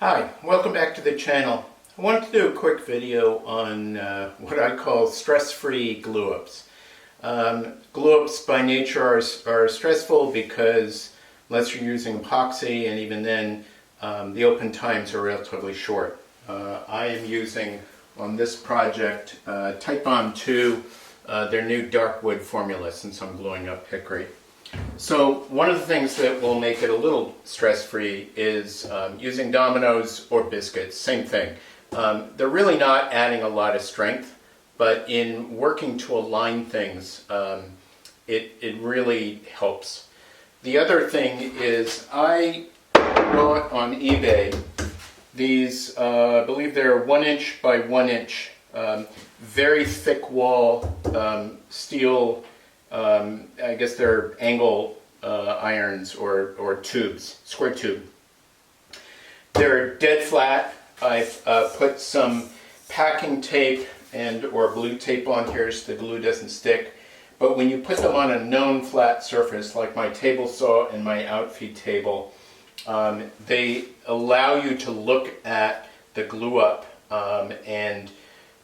Hi, welcome back to the channel. I wanted to do a quick video on what I call stress-free glue-ups. Glue-ups by nature are stressful because unless you're using epoxy, and even then the open times are relatively short. I am using on this project Type Bond 2, their new dark wood formula, since I'm gluing up hickory. So one of the things that will make it a little stress-free is using dominoes or biscuits, same thing. They're really not adding a lot of strength, but in working to align things, it really helps. The other thing is I bought on eBay these, I believe they're 1 inch by 1 inch, very thick wall steel. I guess they're angle irons or tubes, square tube. They're dead flat. I've put some packing tape or blue tape on here so the glue doesn't stick. But when you put them on a known flat surface, like my table saw and my outfeed table, they allow you to look at the glue up and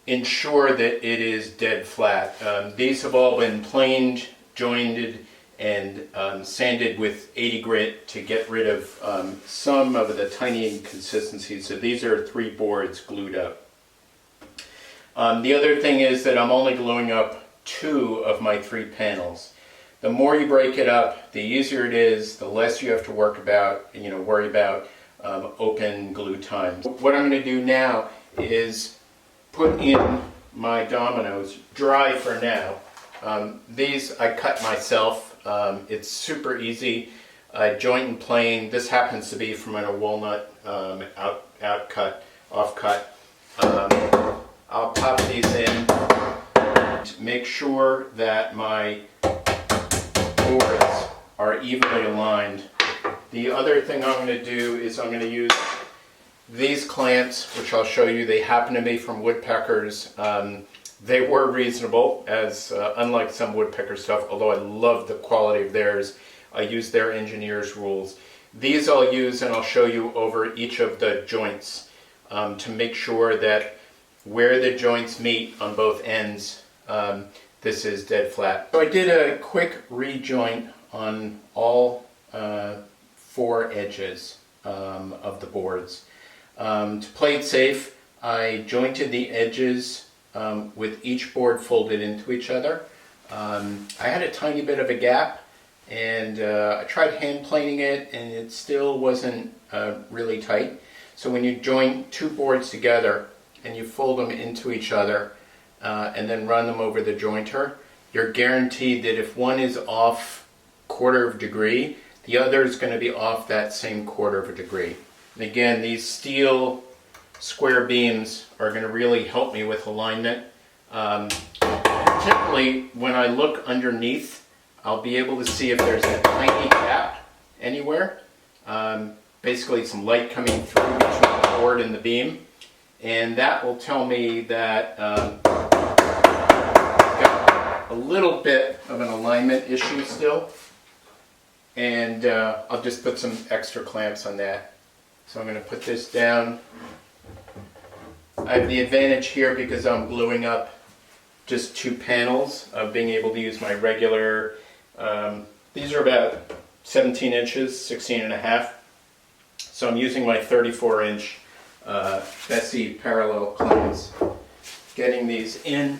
ensure that it is dead flat. These have all been planed, jointed, and sanded with 80 grit to get rid of some of the tiny inconsistencies. So these are 3 boards glued up. The other thing is that I'm only gluing up 2 of my 3 panels. The more you break it up, the easier it is, the less you have to worry about open glue times. What I'm going to do now is put in my dominoes, dry for now. These I cut myself. It's super easy. Joint and plane. This happens to be from a walnut offcut. I'll pop these in to make sure that my boards are evenly aligned. The other thing I'm going to do is I'm going to use these clamps, which I'll show you. They happen to be from Woodpeckers. They were reasonable, as unlike some woodpecker stuff, although I love the quality of theirs. I use their engineer's rules. These I'll use, and I'll show you over each of the joints to make sure that where the joints meet on both ends, this is dead flat. So I did a quick rejoint on all 4 edges of the boards. To play it safe, I jointed the edges with each board folded into each other. I had a tiny bit of a gap, and I tried hand planing it, and it still wasn't really tight. So when you join 2 boards together and you fold them into each other and then run them over the jointer, you're guaranteed that if one is off 1/4 of a degree, the other is going to be off that same 1/4 of a degree. And again, these steel square beams are going to really help me with alignment. Particularly when I look underneath, I'll be able to see if there's a tiny gap anywhere. Basically some light coming through between the board and the beam. And that will tell me that I've got a little bit of an alignment issue still. And I'll just put some extra clamps on that. So I'm going to put this down. I have the advantage here because I'm gluing up just 2 panels of being able to use my regular, these are about 17 inches, 16 and a half. So I'm using my 34 inch Bessie parallel clamps. Getting these in,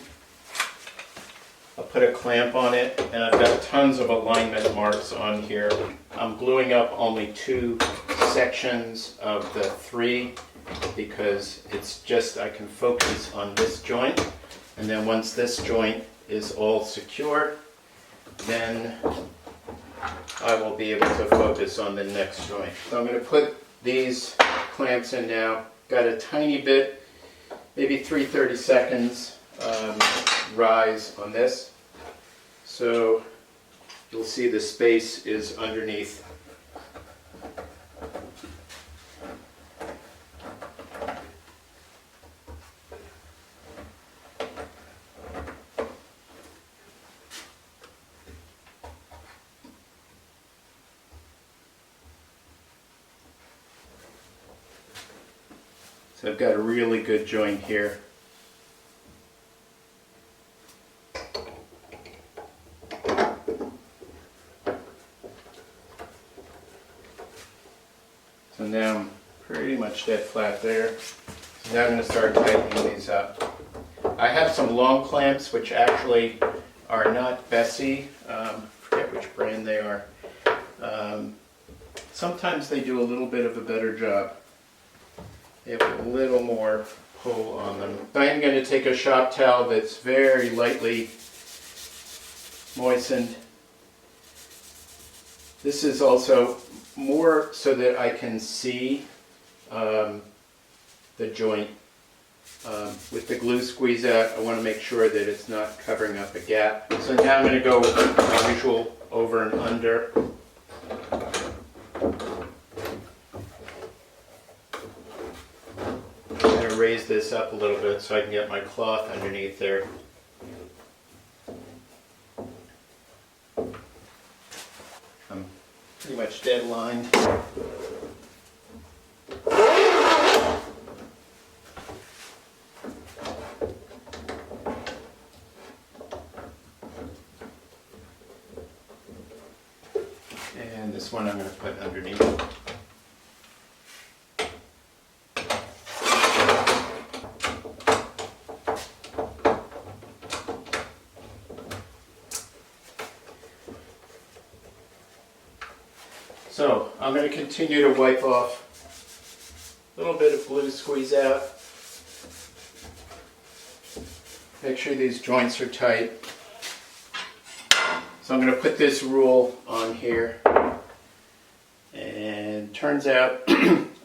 I'll put a clamp on it, and I've got tons of alignment marks on here. I'm gluing up only 2 sections of the 3 because it's just I can focus on this joint, and then once this joint is all secure, then I will be able to focus on the next joint. So I'm going to put these clamps in now. Got a tiny bit, maybe 3/30 seconds rise on this. So you'll see the space is underneath. So I've got a really good joint here. So now I'm pretty much dead flat there. So now I'm going to start tightening these up. I have some long clamps which actually are not Bessie. I forget which brand they are. Sometimes they do a little bit of a better job. They have a little more pull on them. So I'm going to take a shop towel that's very lightly moistened. This is also more so that I can see the joint. With the glue squeeze out, I want to make sure that it's not covering up a gap. So now I'm going to go with my usual over and under. I'm going to raise this up a little bit so I can get my cloth underneath there. I'm pretty much dead lined. And this one I'm going to put underneath. So I'm going to continue to wipe off a little bit of glue squeeze out. Make sure these joints are tight. So I'm going to put this rule on here. And turns out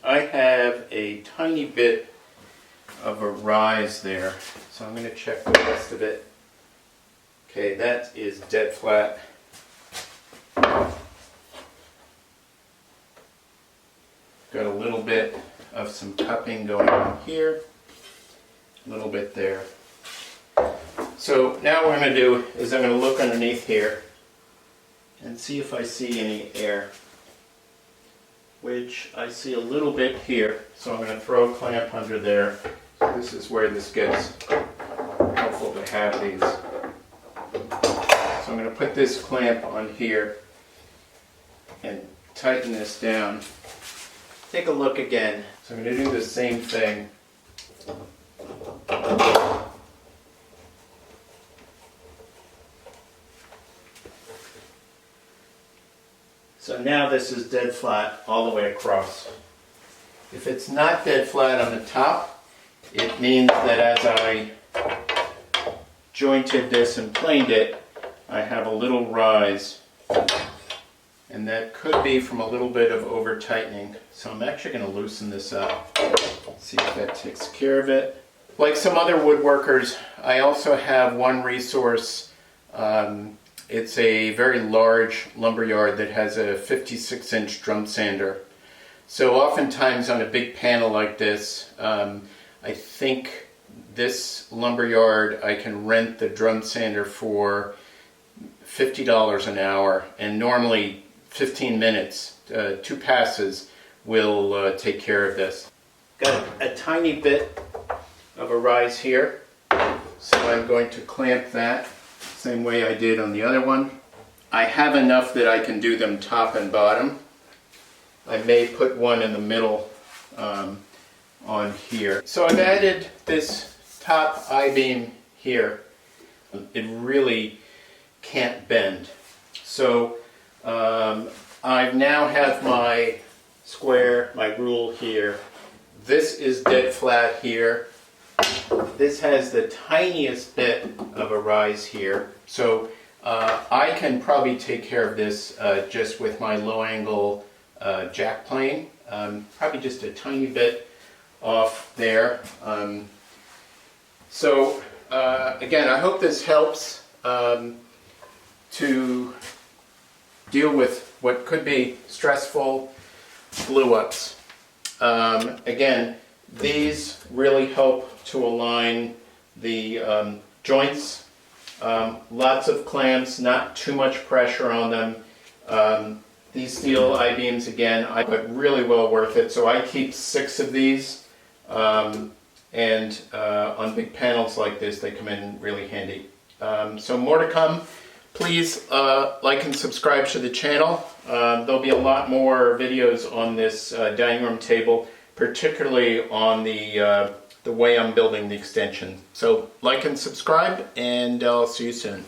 I have a tiny bit of a rise there. So I'm going to check the rest of it. Okay, that is dead flat. Got a little bit of some cupping going on here. A little bit there. So now what I'm going to do is I'm going to look underneath here and see if I see any air, which I see a little bit here. So I'm going to throw a clamp under there. So this is where this gets helpful to have these. So I'm going to put this clamp on here and tighten this down. Take a look again. So I'm going to do the same thing. So now this is dead flat all the way across. If it's not dead flat on the top, it means that as I jointed this and planed it, I have a little rise. And that could be from a little bit of over tightening. So I'm actually going to loosen this up. See if that takes care of it. Like some other woodworkers, I also have one resource. It's a very large lumberyard that has a 56-inch drum sander. So oftentimes on a big panel like this, I think this lumberyard I can rent the drum sander for $50 an hour, and normally 15 minutes, 2 passes will take care of this. Got a tiny bit of a rise here, so I'm going to clamp that same way I did on the other one. I have enough that I can do them top and bottom. I may put one in the middle on here. So I've added this top I-beam here. It really can't bend. So I now have my square, my rule here. This is dead flat here. This has the tiniest bit of a rise here. So I can probably take care of this just with my low angle jack plane. Probably just a tiny bit off there. So again, I hope this helps to deal with what could be stressful glue ups. Again, these really help to align the joints. Lots of clamps, not too much pressure on them. These steel I-beams, again, I put really well worth it. So I keep 6 of these and on big panels like this, they come in really handy. So more to come. Please like and subscribe to the channel. There'll be a lot more videos on this dining room table, particularly on the way I'm building the extension. So like and subscribe, and I'll see you soon.